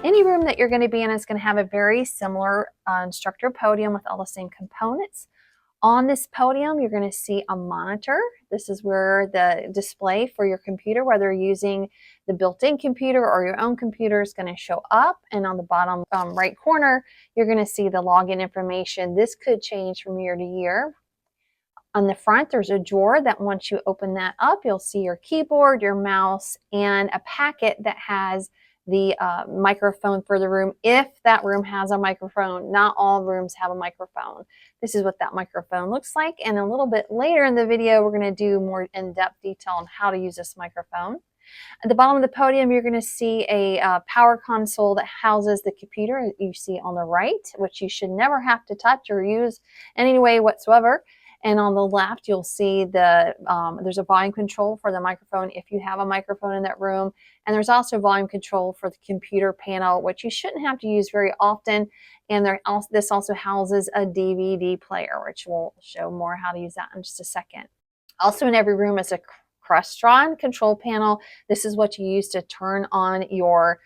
Any room that you're going to be in is going to have a very similar instructor podium with all the same components. On this podium, you're going to see a monitor. This is where the display for your computer, whether you're using the built-in computer or your own computer, is going to show up. And on the bottom right corner, you're going to see the login information. This could change from year to year. On the front, there's a drawer that once you open that up, you'll see your keyboard, your mouse, and a packet that has the microphone for the room, if that room has a microphone. Not all rooms have a microphone. This is what that microphone looks like, and a little bit later in the video, we're going to do more in-depth detail on how to use this microphone. At the bottom of the podium, you're going to see a power console that houses the computer you see on the right, which you should never have to touch or use in any way whatsoever. And on the left, you'll see there's a volume control for the microphone if you have a microphone in that room. And there's also volume control for the computer panel, which you shouldn't have to use very often. And this also houses a DVD player, which we'll show more how to use that in just a second. Also in every room is a Crestron control panel. This is what you use to turn on your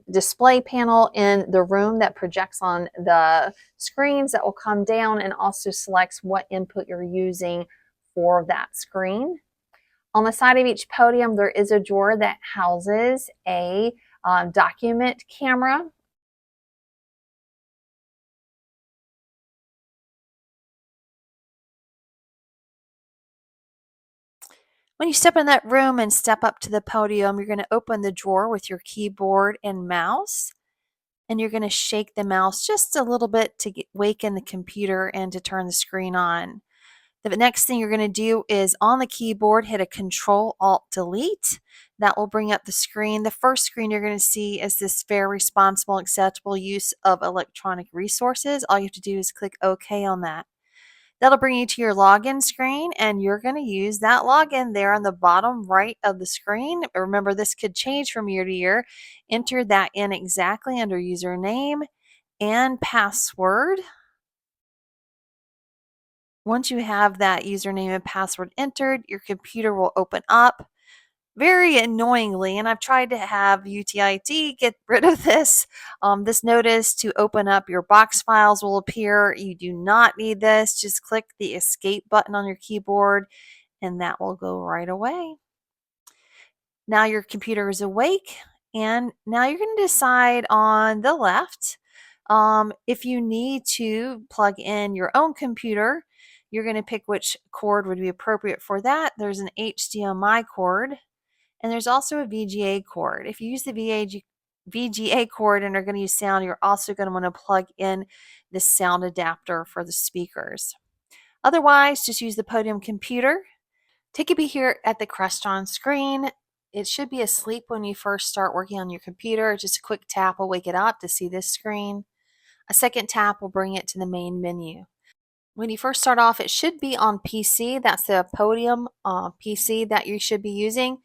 display panel in the room that projects on the screens that will come down and also selects what input you're using for that screen. On the side of each podium, there is a drawer that houses a document camera. When you step in that room and step up to the podium, you're going to open the drawer with your keyboard and mouse. And you're going to shake the mouse just a little bit to waken the computer and to turn the screen on. The next thing you're going to do is on the keyboard, hit a Control-Alt-Delete. That will bring up the screen. The first screen you're going to see is this fair, responsible, acceptable use of electronic resources. All you have to do is click OK on that. That'll bring you to your login screen, and you're going to use that login there on the bottom right of the screen. Remember, this could change from year to year. Enter that in exactly under username and password. Once you have that username and password entered, your computer will open up. Very annoyingly, and I've tried to have UDOLLI get rid of this, this notice to open up your box files will appear. You do not need this. Just click the escape button on your keyboard and that will go right away. Now your computer is awake, and now you're going to decide on the left if you need to plug in your own computer. You're going to pick which cord would be appropriate for that. There's an HDMI cord. And there's also a VGA cord. If you use the VGA cord and are going to use sound, you're also going to want to plug in the sound adapter for the speakers. Otherwise, just use the podium computer. Take a peek here at the Crestron screen. It should be asleep when you first start working on your computer. Just a quick tap will wake it up to see this screen. A second tap will bring it to the main menu. When you first start off, it should be on PC. That's the podium PC that you should be using.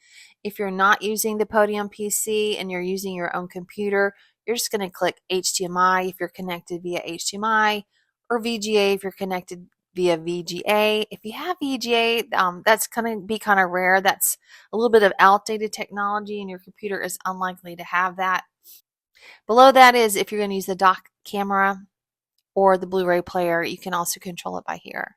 If you're not using the podium PC and you're using your own computer, you're just going to click HDMI if you're connected via HDMI, or VGA if you're connected via VGA. If you have VGA, that's going to be kind of rare. That's a little bit of outdated technology, and your computer is unlikely to have that. Below that is if you're going to use the dock camera or the Blu-ray player, you can also control it by here.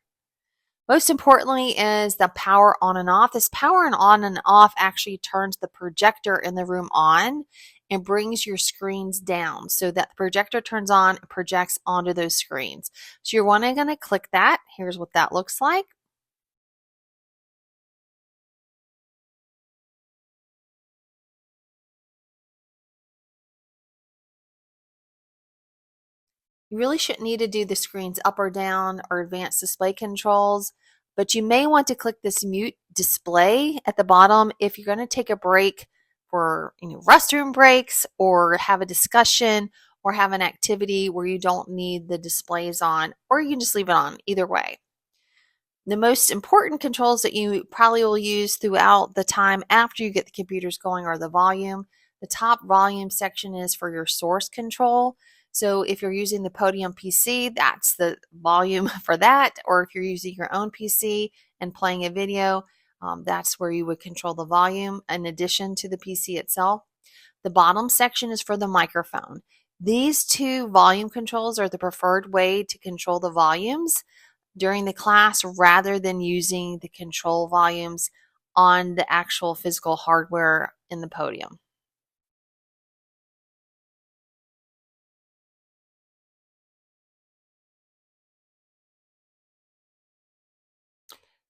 Most importantly is the power on and off. This power on and off actually turns the projector in the room on and brings your screens down so that the projector turns on and projects onto those screens. So you're going to click that. Here's what that looks like. You really shouldn't need to do the screens up or down or advanced display controls, but you may want to click this mute display at the bottom if you're going to take a break for restroom breaks, or have a discussion, or have an activity where you don't need the displays on, or you can just leave it on. Either way. The most important controls that you probably will use throughout the time after you get the computers going are the volume. The top volume section is for your source control. So if you're using the Podium PC, that's the volume for that. Or if you're using your own PC and playing a video, that's where you would control the volume in addition to the PC itself. The bottom section is for the microphone. These two volume controls are the preferred way to control the volumes during the class rather than using the control volumes on the actual physical hardware in the podium.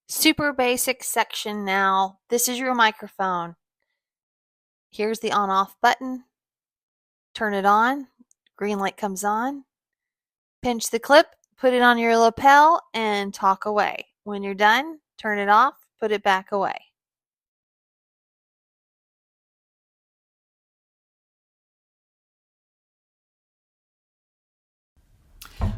Super basic section now. This is your microphone. Here's the on-off button. Turn it on. Green light comes on. Pinch the clip, put it on your lapel, and talk away. When you're done, turn it off, put it back away.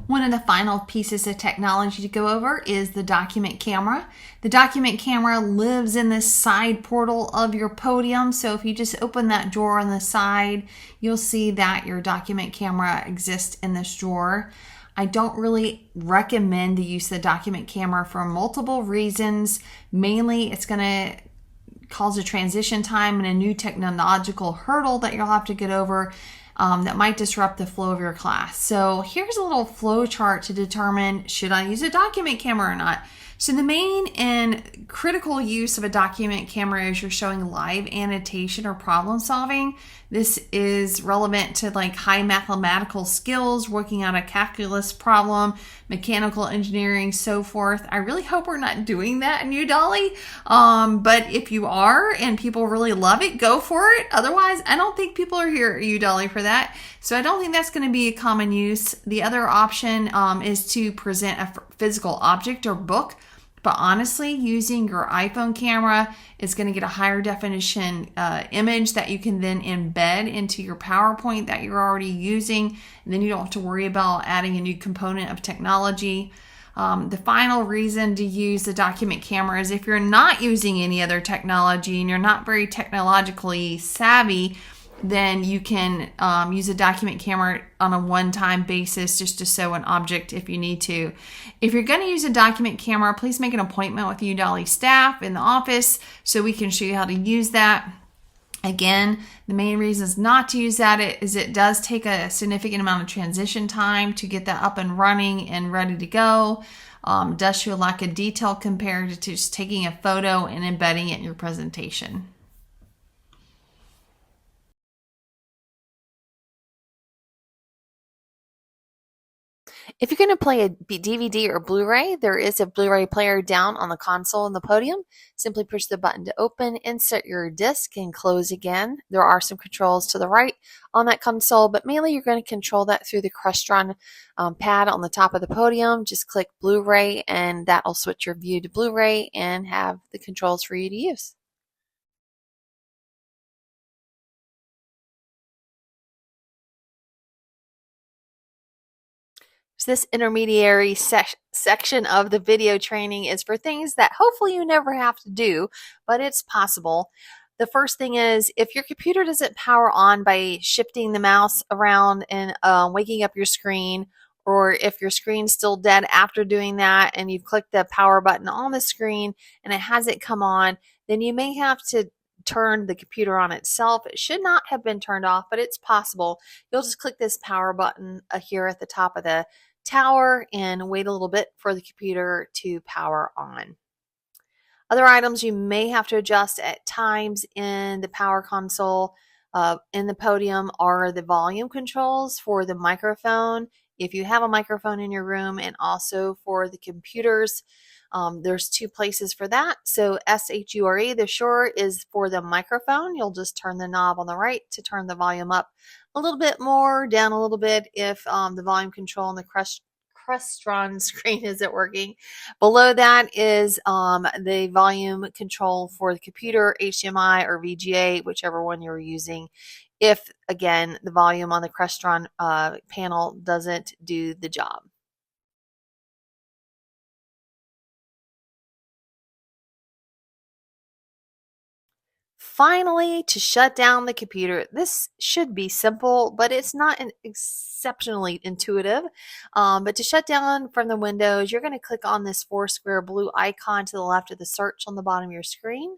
One of the final pieces of technology to go over is the document camera. The document camera lives in this side portal of your podium. So if you just open that drawer on the side, you'll see that your document camera exists in this drawer. I don't really recommend the use of the document camera for multiple reasons. Mainly, it's going to cause a transition time and a new technological hurdle that you'll have to get over that might disrupt the flow of your class. So here's a little flow chart to determine, should I use a document camera or not? So the main and critical use of a document camera is you're showing live annotation or problem solving. This is relevant to like high mathematical skills, working out a calculus problem, mechanical engineering, so forth. I really hope we're not doing that in UDOLLI, but if you are and people really love it, go for it. Otherwise, I don't think people are here at UDOLLI for that. So I don't think that's going to be a common use. The other option is to present a physical object or book. But honestly, using your iPhone camera is going to get a higher definition image that you can then embed into your PowerPoint that you're already using. And then you don't have to worry about adding a new component of technology. The final reason to use the document camera is if you're not using any other technology and you're not very technologically savvy, then you can use a document camera on a one-time basis just to show an object if you need to. If you're going to use a document camera, please make an appointment with UDOLLI staff in the office so we can show you how to use that. Again, the main reasons not to use that is it does take a significant amount of transition time to get that up and running and ready to go. Does show a lack of detail compared to just taking a photo and embedding it in your presentation. If you're going to play a DVD or Blu-ray, there is a Blu-ray player down on the console in the podium. Simply push the button to open, insert your disc, and close again. There are some controls to the right on that console, but mainly you're going to control that through the Crestron pad on the top of the podium. Just click Blu-ray, and that will switch your view to Blu-ray and have the controls for you to use. So this intermediary section of the video training is for things that hopefully you never have to do, but it's possible. The first thing is if your computer doesn't power on by shifting the mouse around and waking up your screen, or if your screen's still dead after doing that and you've clicked the power button on the screen and it hasn't come on, then you may have to turn the computer on itself. It should not have been turned off, but it's possible. You'll just click this power button here at the top of the tower and wait a little bit for the computer to power on. Other items you may have to adjust at times in the power console in the podium are the volume controls for the microphone, if you have a microphone in your room, and also for the computers. There's two places for that. So SHURE, the sure is for the microphone. You'll just turn the knob on the right to turn the volume up a little bit more, down a little bit if the volume control on the Crestron screen isn't working. Below that is the volume control for the computer, HDMI or VGA, whichever one you're using. If, again, the volume on the Crestron panel doesn't do the job. finally, to shut down the computer. This should be simple, but it's not exceptionally intuitive. But to shut down from the Windows, you're going to click on this four square blue icon to the left of the search on the bottom of your screen.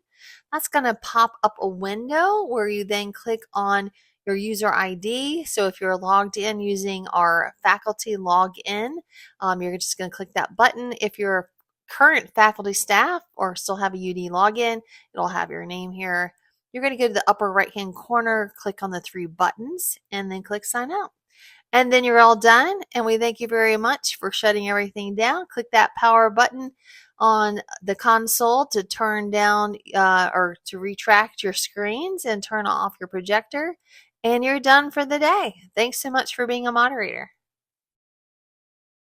That's going to pop up a window where you then click on your user ID. So if you're logged in using our faculty login, you're just going to click that button. If you're current faculty staff or still have a UD login, it'll have your name here. You're going to go to the upper right hand corner, click on the three buttons, and then click sign out. And then you're all done. And we thank you very much for shutting everything down. Click that power button on the console to turn down or to retract your screens and turn off your projector. And you're done for the day. Thanks so much for being a moderator.